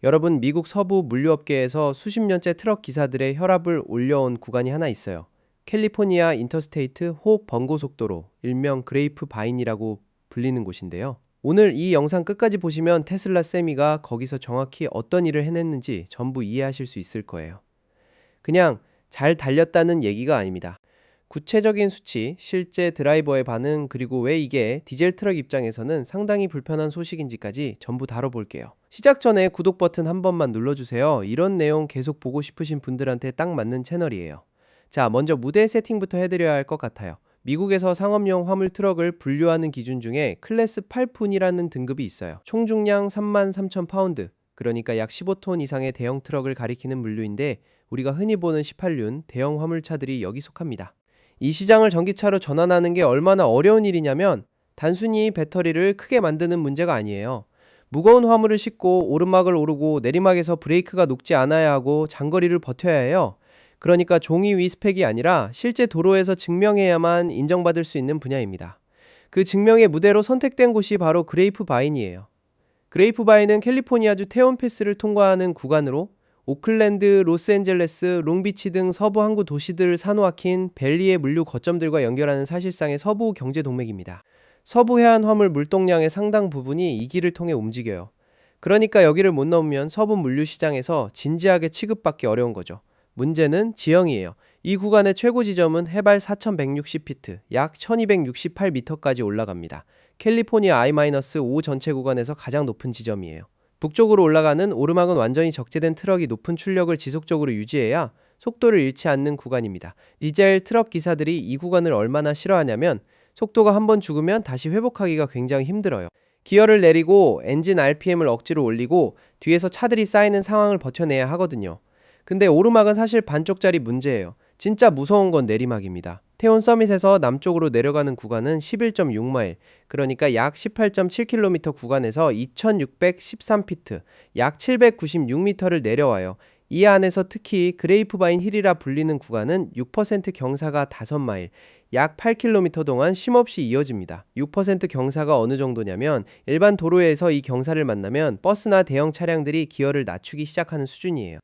여러분, 미국 서부 물류업계에서 수십 년째 트럭 기사들의 혈압을 올려온 구간이 하나 있어요. 캘리포니아 인터스테이트 호 번고속도로, 일명 그레이프 바인이라고 불리는 곳인데요. 오늘 이 영상 끝까지 보시면 테슬라 세미가 거기서 정확히 어떤 일을 해냈는지 전부 이해하실 수 있을 거예요. 그냥 잘 달렸다는 얘기가 아닙니다. 구체적인 수치, 실제 드라이버의 반응, 그리고 왜 이게 디젤 트럭 입장에서는 상당히 불편한 소식인지까지 전부 다뤄볼게요. 시작 전에 구독 버튼 한 번만 눌러주세요. 이런 내용 계속 보고 싶으신 분들한테 딱 맞는 채널이에요. 자, 먼저 무대 세팅부터 해드려야 할 것 같아요. 미국에서 상업용 화물 트럭을 분류하는 기준 중에 클래스 8푼이라는 등급이 있어요. 총 중량 33,000파운드, 그러니까 약 15톤 이상의 대형 트럭을 가리키는 분류인데, 우리가 흔히 보는 18륜 대형 화물차들이 여기 속합니다. 이 시장을 전기차로 전환하는 게 얼마나 어려운 일이냐면, 단순히 배터리를 크게 만드는 문제가 아니에요. 무거운 화물을 싣고 오르막을 오르고 내리막에서 브레이크가 녹지 않아야 하고 장거리를 버텨야 해요. 그러니까 종이 위 스펙이 아니라 실제 도로에서 증명해야만 인정받을 수 있는 분야입니다. 그 증명의 무대로 선택된 곳이 바로 그레이프 바인이에요. 그레이프 바인은 캘리포니아주 태원 패스를 통과하는 구간으로 오클랜드, 로스앤젤레스, 롱비치 등 서부 항구 도시들을 사놓긴 벨리의 물류 거점들과 연결하는 사실상의 서부 경제 동맥입니다. 서부 해안 화물 물동량의 상당 부분이 이 길을 통해 움직여요. 그러니까 여기를 못 넘으면 서부 물류 시장에서 진지하게 취급받기 어려운 거죠. 문제는 지형이에요. 이 구간의 최고 지점은 해발 4,160피트, 약 1,268m까지 올라갑니다. 캘리포니아 I-5 전체 구간에서 가장 높은 지점이에요. 북쪽으로 올라가는 오르막은 완전히 적재된 트럭이 높은 출력을 지속적으로 유지해야 속도를 잃지 않는 구간입니다. 디젤 트럭 기사들이 이 구간을 얼마나 싫어하냐면, 속도가 한번 죽으면 다시 회복하기가 굉장히 힘들어요. 기어를 내리고 엔진 RPM을 억지로 올리고 뒤에서 차들이 쌓이는 상황을 버텨내야 하거든요. 근데 오르막은 사실 반쪽짜리 문제예요. 진짜 무서운 건 내리막입니다. 태원 서밋에서 남쪽으로 내려가는 구간은 11.6마일, 그러니까 약 18.7km 구간에서 2613피트, 약 796m를 내려와요. 이 안에서 특히 그레이프바인 힐이라 불리는 구간은 6% 경사가 5마일, 약 8km 동안 쉼없이 이어집니다. 6% 경사가 어느 정도냐면, 일반 도로에서 이 경사를 만나면 버스나 대형 차량들이 기어를 낮추기 시작하는 수준이에요.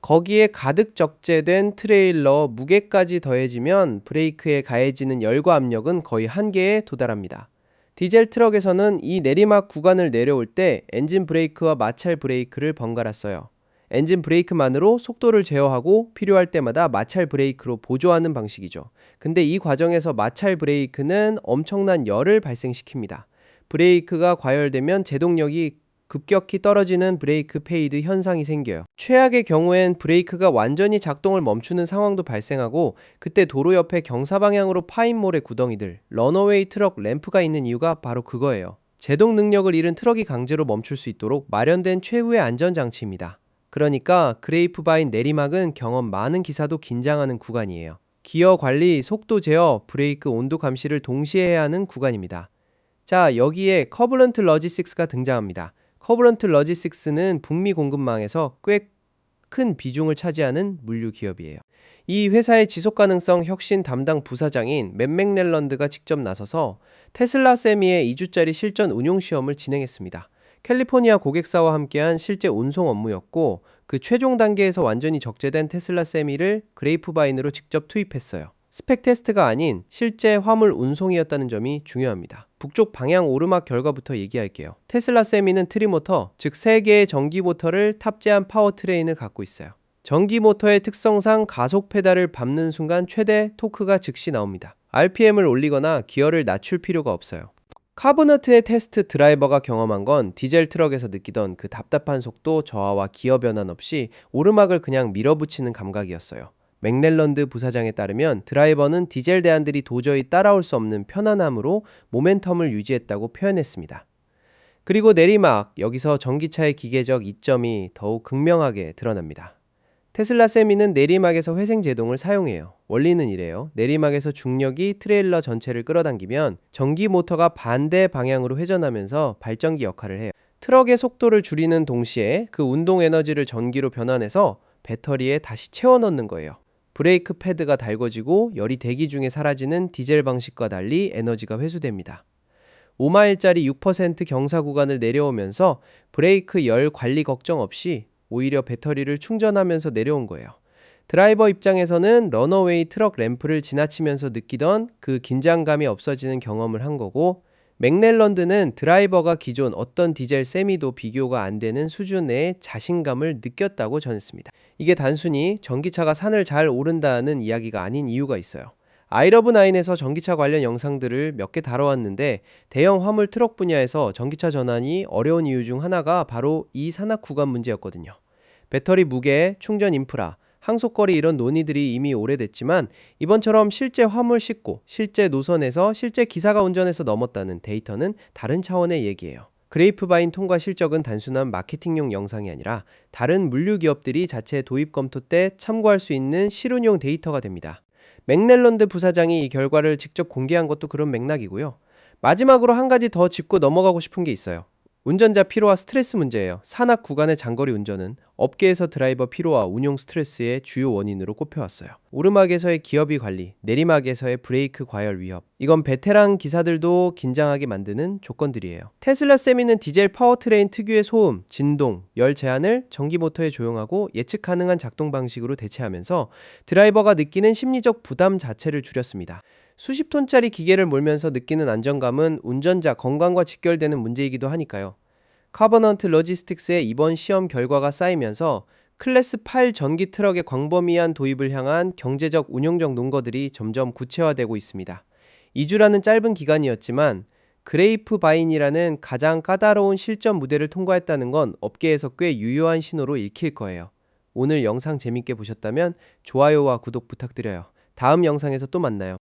거기에 가득 적재된 트레일러 무게까지 더해지면 브레이크에 가해지는 열과 압력은 거의 한계에 도달합니다. 디젤 트럭에서는 이 내리막 구간을 내려올 때 엔진 브레이크와 마찰 브레이크를 번갈아 써요. 엔진 브레이크만으로 속도를 제어하고 필요할 때마다 마찰 브레이크로 보조하는 방식이죠. 근데 이 과정에서 마찰 브레이크는 엄청난 열을 발생시킵니다. 브레이크가 과열되면 제동력이 급격히 떨어지는 브레이크 페이드 현상이 생겨요. 최악의 경우엔 브레이크가 완전히 작동을 멈추는 상황도 발생하고, 그때 도로 옆에 경사 방향으로 파인 모래 구덩이들, 런어웨이 트럭 램프가 있는 이유가 바로 그거예요. 제동 능력을 잃은 트럭이 강제로 멈출 수 있도록 마련된 최후의 안전장치입니다. 그러니까 그레이프바인 내리막은 경험 많은 기사도 긴장하는 구간이에요. 기어 관리, 속도 제어, 브레이크 온도 감시를 동시에 해야 하는 구간입니다. 자, 여기에 커브런트 러지식스가 등장합니다. 커브런트 러지식스는 북미 공급망에서 꽤 큰 비중을 차지하는 물류 기업이에요. 이 회사의 지속가능성 혁신 담당 부사장인 맷 맥넬런드가 직접 나서서 테슬라 세미의 2주짜리 실전 운용 시험을 진행했습니다. 캘리포니아 고객사와 함께한 실제 운송 업무였고, 그 최종 단계에서 완전히 적재된 테슬라 세미를 그레이프바인으로 직접 투입했어요. 스펙 테스트가 아닌 실제 화물 운송이었다는 점이 중요합니다. 북쪽 방향 오르막 결과부터 얘기할게요. 테슬라 세미는 트리모터, 즉 3개의 전기 모터를 탑재한 파워트레인을 갖고 있어요. 전기 모터의 특성상 가속 페달을 밟는 순간 최대 토크가 즉시 나옵니다. RPM을 올리거나 기어를 낮출 필요가 없어요. 카보너트의 테스트 드라이버가 경험한 건 디젤 트럭에서 느끼던 그 답답한 속도 저하와 기어 변환 없이 오르막을 그냥 밀어붙이는 감각이었어요. 맥넬런드 부사장에 따르면 드라이버는 디젤 대안들이 도저히 따라올 수 없는 편안함으로 모멘텀을 유지했다고 표현했습니다. 그리고 내리막, 여기서 전기차의 기계적 이점이 더욱 극명하게 드러납니다. 테슬라 세미는 내리막에서 회생 제동을 사용해요. 원리는 이래요. 내리막에서 중력이 트레일러 전체를 끌어당기면 전기 모터가 반대 방향으로 회전하면서 발전기 역할을 해요. 트럭의 속도를 줄이는 동시에 그 운동 에너지를 전기로 변환해서 배터리에 다시 채워 넣는 거예요. 브레이크 패드가 달궈지고 열이 대기 중에 사라지는 디젤 방식과 달리 에너지가 회수됩니다. 5마일짜리 6% 경사 구간을 내려오면서 브레이크 열 관리 걱정 없이 오히려 배터리를 충전하면서 내려온 거예요. 드라이버 입장에서는 러너웨이 트럭 램프를 지나치면서 느끼던 그 긴장감이 없어지는 경험을 한 거고, 맥넬런드는 드라이버가 기존 어떤 디젤 세미도 비교가 안 되는 수준의 자신감을 느꼈다고 전했습니다. 이게 단순히 전기차가 산을 잘 오른다는 이야기가 아닌 이유가 있어요. 아이러브9에서 전기차 관련 영상들을 몇 개 다뤄왔는데, 대형 화물 트럭 분야에서 전기차 전환이 어려운 이유 중 하나가 바로 이 산악 구간 문제였거든요. 배터리 무게, 충전 인프라, 항속거리 이런 논의들이 이미 오래됐지만, 이번처럼 실제 화물 싣고 실제 노선에서 실제 기사가 운전해서 넘었다는 데이터는 다른 차원의 얘기예요. 그레이프바인 통과 실적은 단순한 마케팅용 영상이 아니라 다른 물류 기업들이 자체 도입 검토 때 참고할 수 있는 실운용 데이터가 됩니다. 맥넬런드 부사장이 이 결과를 직접 공개한 것도 그런 맥락이고요. 마지막으로 한 가지 더 짚고 넘어가고 싶은 게 있어요. 운전자 피로와 스트레스 문제예요. 산악 구간의 장거리 운전은 업계에서 드라이버 피로와 운용 스트레스의 주요 원인으로 꼽혀왔어요. 오르막에서의 기어비 관리, 내리막에서의 브레이크 과열 위협, 이건 베테랑 기사들도 긴장하게 만드는 조건들이에요. 테슬라 세미는 디젤 파워트레인 특유의 소음, 진동, 열 제한을 전기 모터에 조용하고 예측 가능한 작동 방식으로 대체하면서 드라이버가 느끼는 심리적 부담 자체를 줄였습니다. 수십 톤짜리 기계를 몰면서 느끼는 안정감은 운전자 건강과 직결되는 문제이기도 하니까요. 카버넌트 로지스틱스의 이번 시험 결과가 쌓이면서 클래스 8 전기 트럭의 광범위한 도입을 향한 경제적 운용적 논거들이 점점 구체화되고 있습니다. 2주라는 짧은 기간이었지만 그레이프바인이라는 가장 까다로운 실전 무대를 통과했다는 건 업계에서 꽤 유효한 신호로 읽힐 거예요. 오늘 영상 재밌게 보셨다면 좋아요와 구독 부탁드려요. 다음 영상에서 또 만나요.